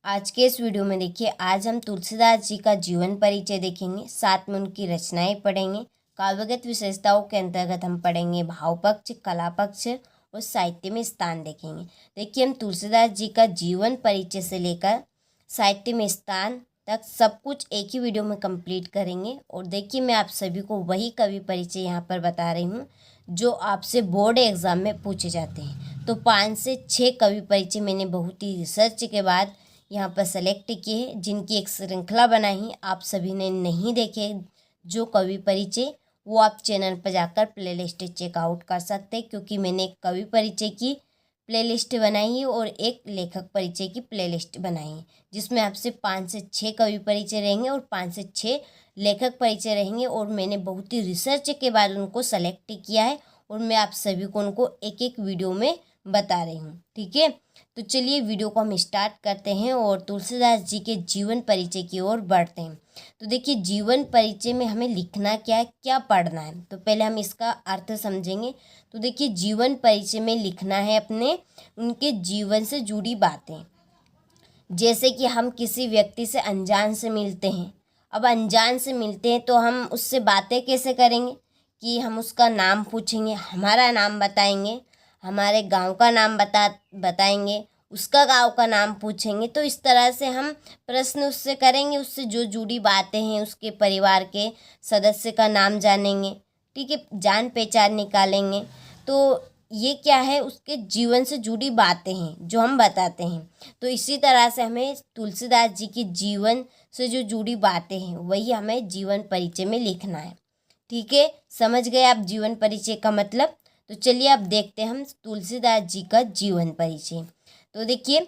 आज के इस वीडियो में देखिए, आज हम तुलसीदास जी का जीवन परिचय देखेंगे, साथ में उनकी रचनाएं पढ़ेंगे। काव्यगत विशेषताओं के अंतर्गत हम पढ़ेंगे भाव पक्ष, कला पक्ष और साहित्य में स्थान देखेंगे। देखिए, हम तुलसीदास जी का जीवन परिचय से लेकर साहित्य में स्थान तक सब कुछ एक ही वीडियो में कंप्लीट करेंगे। और देखिए, मैं आप सभी को वही कवि परिचय यहाँ पर बता रही हूँ जो आपसे बोर्ड एग्जाम में पूछे जाते हैं। तो 5 से 6 कवि परिचय मैंने बहुत ही रिसर्च के बाद यहाँ पर सेलेक्ट किए, जिनकी एक श्रृंखला बनाई आप सभी ने नहीं देखे जो कवि परिचय, वो आप चैनल पर जाकर प्लेलिस्ट चेकआउट कर सकते हैं, क्योंकि मैंने एक कवि परिचय की प्लेलिस्ट बनाई है और एक लेखक परिचय की प्लेलिस्ट बनाई है, जिसमें आपसे 5 से 6 कवि परिचय रहेंगे और 5 से 6 लेखक परिचय रहेंगे। और मैंने बहुत ही रिसर्च के बाद उनको सेलेक्ट किया है और मैं आप सभी को उनको एक एक वीडियो में बता रही हूँ। ठीक है, तो चलिए वीडियो को हम स्टार्ट करते हैं और तुलसीदास जी के जीवन परिचय की ओर बढ़ते हैं। तो देखिए, जीवन परिचय में हमें लिखना क्या है, क्या पढ़ना है, तो पहले हम इसका अर्थ समझेंगे। तो देखिए, जीवन परिचय में लिखना है अपने उनके जीवन से जुड़ी बातें। जैसे कि हम किसी व्यक्ति से अनजान से मिलते हैं। अब अनजान से मिलते हैं तो हम उससे बातें कैसे करेंगे कि हम उसका नाम पूछेंगे, हमारा नाम बताएंगे, हमारे गांव का नाम बताएंगे, उसका गांव का नाम पूछेंगे। तो इस तरह से हम प्रश्न उससे करेंगे, उससे जो जुड़ी बातें हैं, उसके परिवार के सदस्य का नाम जानेंगे। ठीक है, जान पहचान निकालेंगे। तो ये क्या है, उसके जीवन से जुड़ी बातें हैं जो हम बताते हैं। तो इसी तरह से हमें तुलसीदास जी के जीवन से जो जुड़ी बातें हैं वही हमें जीवन परिचय में लिखना है। ठीक है, समझ गए आप जीवन परिचय का मतलब। तो चलिए अब देखते हैं हम तुलसीदास जी का जीवन परिचय। तो देखिए,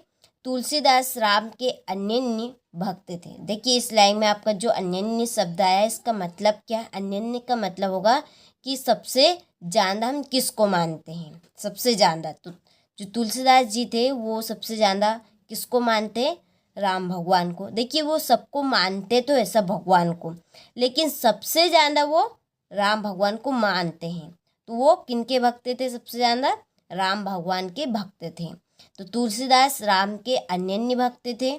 तुलसीदास राम के अनन्य भक्त थे। देखिए, इस लाइन में आपका जो अनन्य शब्द आया है, इसका मतलब क्या है। अनन्य का मतलब होगा कि सबसे ज़्यादा हम किसको मानते हैं, सबसे ज़्यादा। तो जो तुलसीदास जी थे वो सबसे ज़्यादा किसको मानते हैं, राम भगवान को। देखिए, वो सबको मानते तो है, सब भगवान को, लेकिन सबसे ज़्यादा वो राम भगवान को मानते हैं। तो वो किनके भक्त थे, सबसे ज़्यादा राम भगवान के भक्त थे। तो तुलसीदास राम के अनन्य भक्त थे।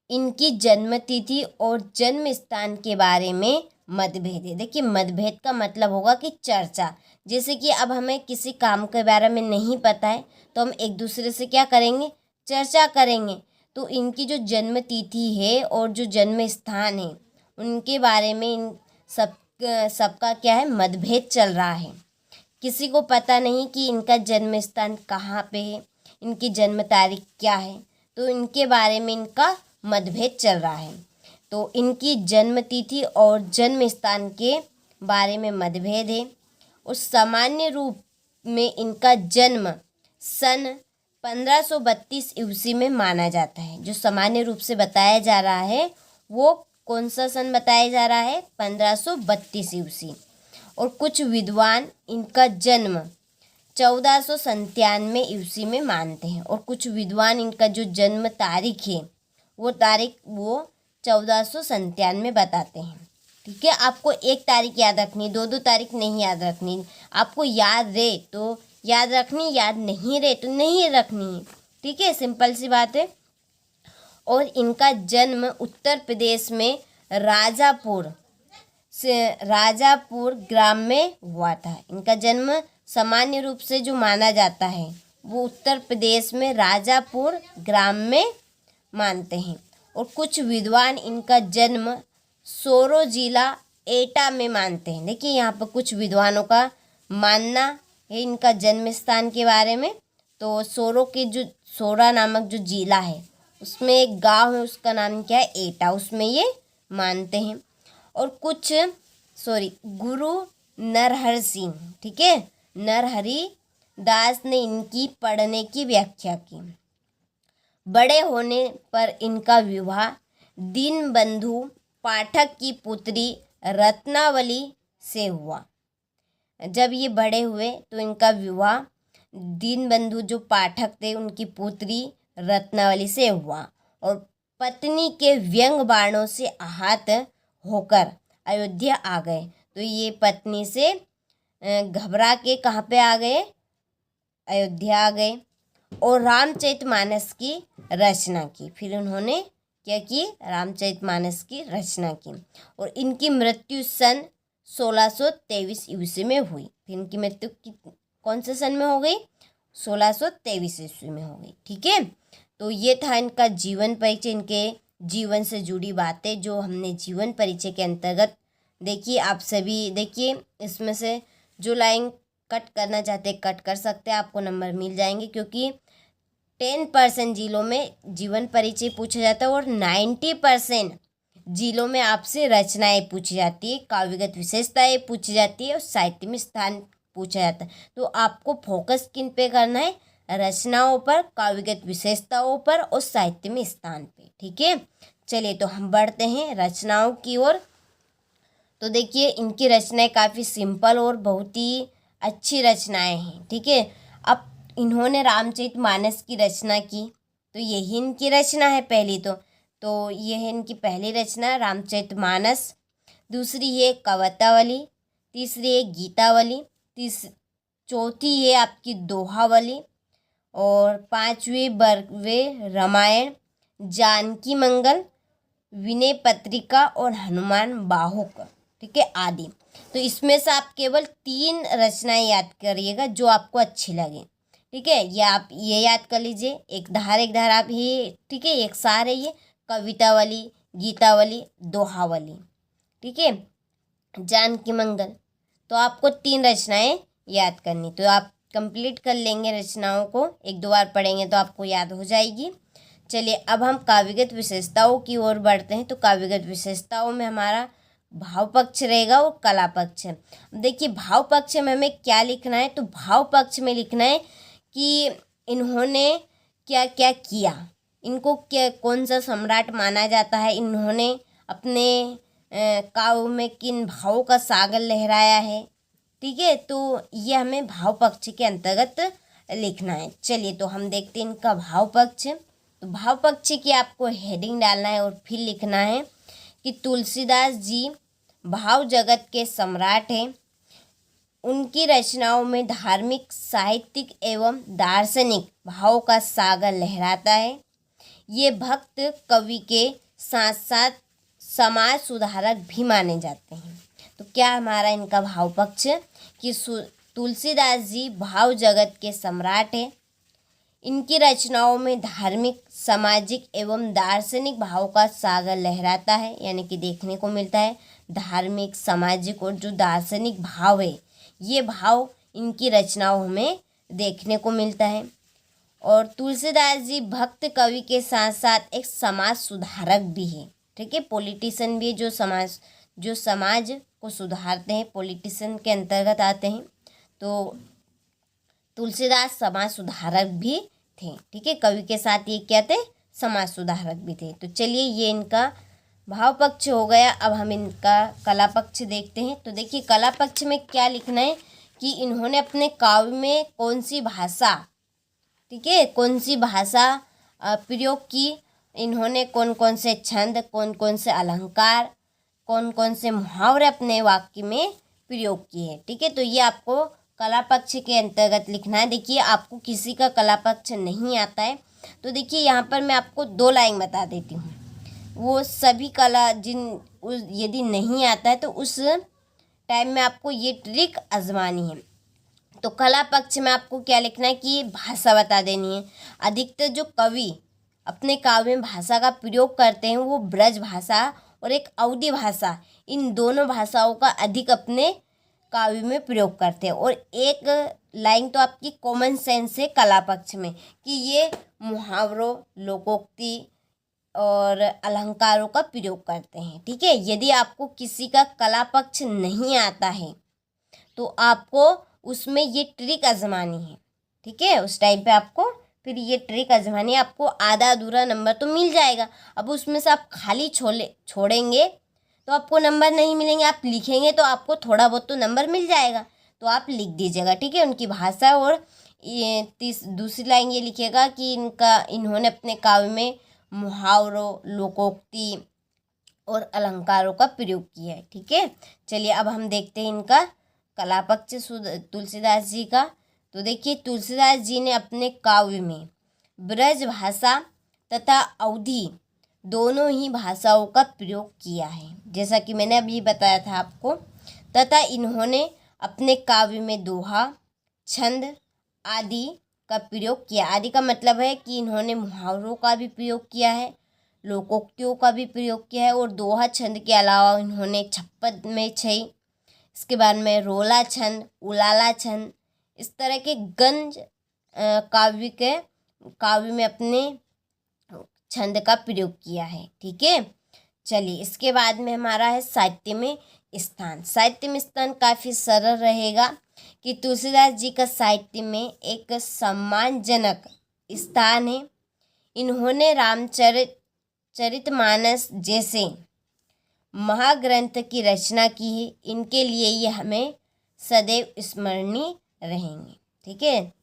इनकी जन्म तिथि और जन्म स्थान के बारे में मतभेद है। देखिए, मतभेद का मतलब होगा कि चर्चा। जैसे कि अब हमें किसी काम के बारे में नहीं पता है तो हम एक दूसरे से क्या करेंगे, चर्चा करेंगे। तो इनकी जो जन्म तिथि है और जो जन्म स्थान है उनके बारे में इन सबका क्या है, मतभेद चल रहा है। किसी को पता नहीं कि इनका जन्म स्थान कहाँ पे है, इनकी जन्म तारीख क्या है, तो इनके बारे में इनका मतभेद चल रहा है। तो इनकी जन्म तिथि और जन्म स्थान के बारे में मतभेद है। और सामान्य रूप में इनका जन्म सन 1532 ईस्वी में माना जाता है। जो सामान्य रूप से बताया जा रहा है वो कौन सा सन बताया जा रहा है, 1532 ईस्वी। और कुछ विद्वान इनका जन्म 1497 ईस्वी में मानते हैं। और कुछ विद्वान इनका जो जन्म तारीख है वो 1497 बताते हैं। ठीक है, आपको एक तारीख याद रखनी, दो तारीख नहीं याद रखनी। आपको याद रहे तो याद रखनी, याद नहीं रहे तो नहीं रखनी। ठीक है, सिंपल सी बात है। और इनका जन्म उत्तर प्रदेश में राजापुर ग्राम में हुआ था। इनका जन्म सामान्य रूप से जो माना जाता है वो उत्तर प्रदेश में राजापुर ग्राम में मानते हैं। और कुछ विद्वान इनका जन्म सोरो जिला एटा में मानते हैं। देखिए, यहाँ पर कुछ विद्वानों का मानना है इनका जन्म स्थान के बारे में। तो सोरो के जो सोरा नामक जो जिला है उसमें एक गांव है, उसका नाम क्या है, एटा, उसमें ये मानते हैं। और कुछ गुरु नरहर सिंह, ठीक है, नरहरि दास ने इनकी पढ़ने की व्याख्या की। बड़े होने पर इनका विवाह दीनबंधु पाठक की पुत्री रत्नावली से हुआ। जब ये बड़े हुए तो इनका विवाह दीनबंधु जो पाठक थे उनकी पुत्री रत्नावली से हुआ। और पत्नी के व्यंग बाणों से आहत होकर अयोध्या आ गए। तो ये पत्नी से घबरा के कहाँ पे आ गए, अयोध्या आ गए। और रामचरितमानस की रचना की। फिर उन्होंने क्या की? रामचरितमानस की रचना की। और इनकी मृत्यु सन 1623 ईस्वी में हुई। फिर इनकी मृत्यु कौन से सन में हो गई? 1623 ईस्वी में हो गई। ठीक है, तो ये था इनका जीवन परिचय, इनके जीवन से जुड़ी बातें जो हमने जीवन परिचय के अंतर्गत देखिए। आप सभी देखिए, इसमें से जो लाइन कट करना चाहते कट कर सकते हैं, आपको नंबर मिल जाएंगे, क्योंकि 10% जिलों में जीवन परिचय पूछा जाता है और 90% जिलों में आपसे रचनाएं पूछी जाती है, काव्यगत विशेषताएं पूछी जाती है और साहित्य में स्थान पूछा जाता है। तो आपको फोकस किन पे करना है? रचनाओं पर, काव्यगत विशेषताओं पर और साहित्य में स्थान पे। ठीक है, चलिए तो हम बढ़ते हैं रचनाओं की ओर। तो देखिए, इनकी रचनाएं काफ़ी सिंपल और बहुत ही अच्छी रचनाएं हैं। ठीक है, अब इन्होंने रामचरितमानस की रचना की, तो यही इनकी रचना है पहली। तो ये है इनकी पहली रचना रामचरितमानस। दूसरी है कवितावली, तीसरी है गीतावली, चौथी है आपकी दोहावली, और पांचवी बरवे रामायण, जानकी मंगल, विनय पत्रिका और हनुमान बाहुक। ठीक है, आदि। तो इसमें से आप केवल 3 रचनाएं याद करिएगा जो आपको अच्छी लगे। ठीक है, ये आप ये याद कर लीजिए, एक धार आप ही। ठीक है, एक सार है ये, कवितावली, गीतावली, दोहावली। ठीक है, जानकी मंगल। तो आपको 3 रचनाएं याद करनी, तो आप कंप्लीट कर लेंगे रचनाओं को, 1-2 बार पढ़ेंगे तो आपको याद हो जाएगी। चलिए अब हम काव्यगत विशेषताओं की ओर बढ़ते हैं। तो काव्यगत विशेषताओं में हमारा भाव पक्ष रहेगा और कला पक्ष। देखिए, भाव पक्ष में हमें क्या लिखना है? तो भाव पक्ष में लिखना है कि इन्होंने क्या क्या किया, इनको क्या कौन सा सम्राट माना जाता है, इन्होंने अपने काव्य में किन भावों का सागर लहराया है। ठीक है, तो ये हमें भाव पक्ष के अंतर्गत लिखना है। चलिए तो हम देखते हैं इनका भाव पक्ष। तो भाव पक्ष की आपको हेडिंग डालना है और फिर लिखना है कि तुलसीदास जी भाव जगत के सम्राट हैं। उनकी रचनाओं में धार्मिक, साहित्यिक एवं दार्शनिक भाव का सागर लहराता है। ये भक्त कवि के साथ साथ समाज सुधारक भी माने जाते हैं। तो क्या हमारा इनका भाव पक्ष कि तुलसीदास जी भाव जगत के सम्राट हैं। इनकी रचनाओं में धार्मिक, सामाजिक एवं दार्शनिक भाव का सागर लहराता है, यानी कि देखने को मिलता है धार्मिक, सामाजिक और जो दार्शनिक भाव है, ये भाव इनकी रचनाओं में देखने को मिलता है। और तुलसीदास जी भक्त कवि के साथ साथ एक समाज सुधारक भी है। ठीक है, पॉलिटिशियन भी, जो समाज को सुधारते हैं, पॉलिटिशियन के अंतर्गत आते हैं। तो तुलसीदास समाज सुधारक भी थे। ठीक है, कवि के साथ ये क्या थे? समाज सुधारक भी थे। तो चलिए, ये इनका भाव पक्ष हो गया। अब हम इनका कला पक्ष देखते हैं। तो देखिए, कला पक्ष में क्या लिखना है कि इन्होंने अपने काव्य में कौन सी भाषा, ठीक है, कौन सी भाषा प्रयोग की, इन्होंने कौन कौन से छंद, कौन कौन से अलंकार, कौन कौन से मुहावरे अपने वाक्य में प्रयोग किए। ठीक है, तो ये आपको कला पक्ष के अंतर्गत लिखना है। देखिए, आपको किसी का कला पक्ष नहीं आता है तो देखिए यहाँ पर मैं आपको 2 लाइन बता देती हूँ। वो सभी कला यदि नहीं आता है तो उस टाइम में आपको ये ट्रिक आजमानी है। तो कला पक्ष में आपको क्या लिखना है कि भाषा बता देनी है। अधिकतर जो कवि अपने काव्य में भाषा का प्रयोग करते हैं वो ब्रज भाषा और एक अवधी भाषा, इन दोनों भाषाओं का अधिक अपने काव्य में प्रयोग करते हैं। और एक लाइन तो आपकी कॉमन सेंस है कला पक्ष में कि ये मुहावरों, लोकोक्ति और अलंकारों का प्रयोग करते हैं। ठीक है, यदि आपको किसी का कला पक्ष नहीं आता है तो आपको उसमें ये ट्रिक आजमानी है। ठीक है, उस टाइम पे आपको फिर ये ट्रिक आजमानी है। आपको आधा अधूरा नंबर तो मिल जाएगा। अब उसमें से आप खाली छोड़ेंगे तो आपको नंबर नहीं मिलेंगे। आप लिखेंगे तो आपको थोड़ा बहुत तो नंबर मिल जाएगा, तो आप लिख दीजिएगा। ठीक है, उनकी भाषा। और ये दूसरी लाइन ये लिखिएगा कि इन्होंने अपने काव्य में मुहावरों, लोकोक्ति और अलंकारों का प्रयोग किया है। ठीक है, चलिए अब हम देखते हैं इनका कला पक्ष तुलसीदास जी का। तो देखिए तुलसीदास जी ने अपने काव्य में ब्रज भाषा तथा अवधी दोनों ही भाषाओं का प्रयोग किया है, जैसा कि मैंने अभी बताया था आपको। तथा इन्होंने अपने काव्य में दोहा, छंद आदि का प्रयोग किया। आदि का मतलब है कि इन्होंने मुहावरों का भी प्रयोग किया है, लोकोक्तियों का भी प्रयोग किया है, और दोहा छंद के अलावा इन्होंने छप्पद में छई, इसके बाद में रोला छंद, उलाला छंद, इस तरह के गंज काव्य में अपने छंद का प्रयोग किया है। ठीक है, चलिए इसके बाद में हमारा है साहित्य में स्थान। साहित्य में स्थान काफ़ी सरल रहेगा कि तुलसीदास जी का साहित्य में एक सम्मानजनक स्थान है। इन्होंने रामचरितमानस जैसे महाग्रंथ की रचना की है। इनके लिए ये हमें सदैव स्मरणीय रहेंगे। ठीक है,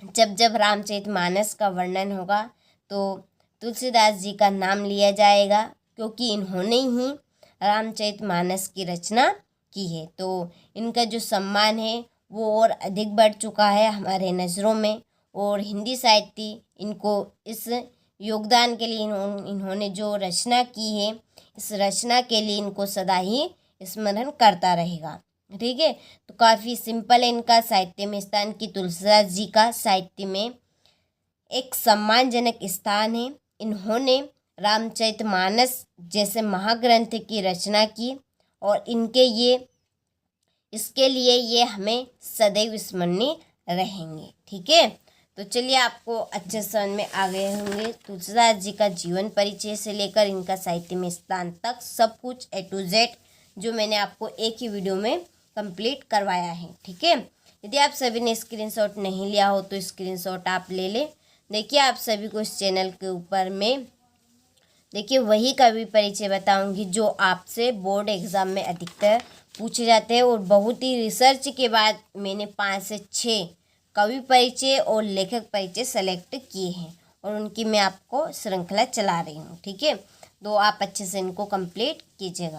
जब जब रामचरितमानस का वर्णन होगा तो तुलसीदास जी का नाम लिया जाएगा, क्योंकि इन्होंने ही रामचरितमानस की रचना की है। तो इनका जो सम्मान है वो और अधिक बढ़ चुका है हमारे नज़रों में, और हिंदी साहित्य इनको इस योगदान के लिए इन्होंने जो रचना की है, इस रचना के लिए इनको सदा ही स्मरण करता रहेगा। ठीक है, तो काफ़ी सिंपल है इनका साहित्य में स्थान कि तुलसीदास जी का साहित्य में एक सम्मानजनक स्थान है। इन्होंने रामचरितमानस जैसे महाग्रंथ की रचना की, और इसके लिए ये हमें सदैव स्मरणीय रहेंगे। ठीक है, तो चलिए आपको अच्छे समझ में आ गए होंगे तुलसीदास जी का जीवन परिचय से लेकर इनका साहित्य में स्थान तक सब कुछ A to Z जो मैंने आपको एक ही वीडियो में कंप्लीट करवाया है। ठीक है, यदि आप सभी ने स्क्रीनशॉट नहीं लिया हो तो स्क्रीनशॉट आप ले लें। देखिए आप सभी को इस चैनल के ऊपर में देखिए वही कवि परिचय बताऊंगी जो आपसे बोर्ड एग्ज़ाम में अधिकतर पूछे जाते हैं, और बहुत ही रिसर्च के बाद मैंने 5 से 6 कवि परिचय और लेखक परिचय सेलेक्ट किए हैं, और उनकी मैं आपको श्रृंखला चला रही हूँ। ठीक है, तो आप अच्छे से इनको कंप्लीट कीजिएगा।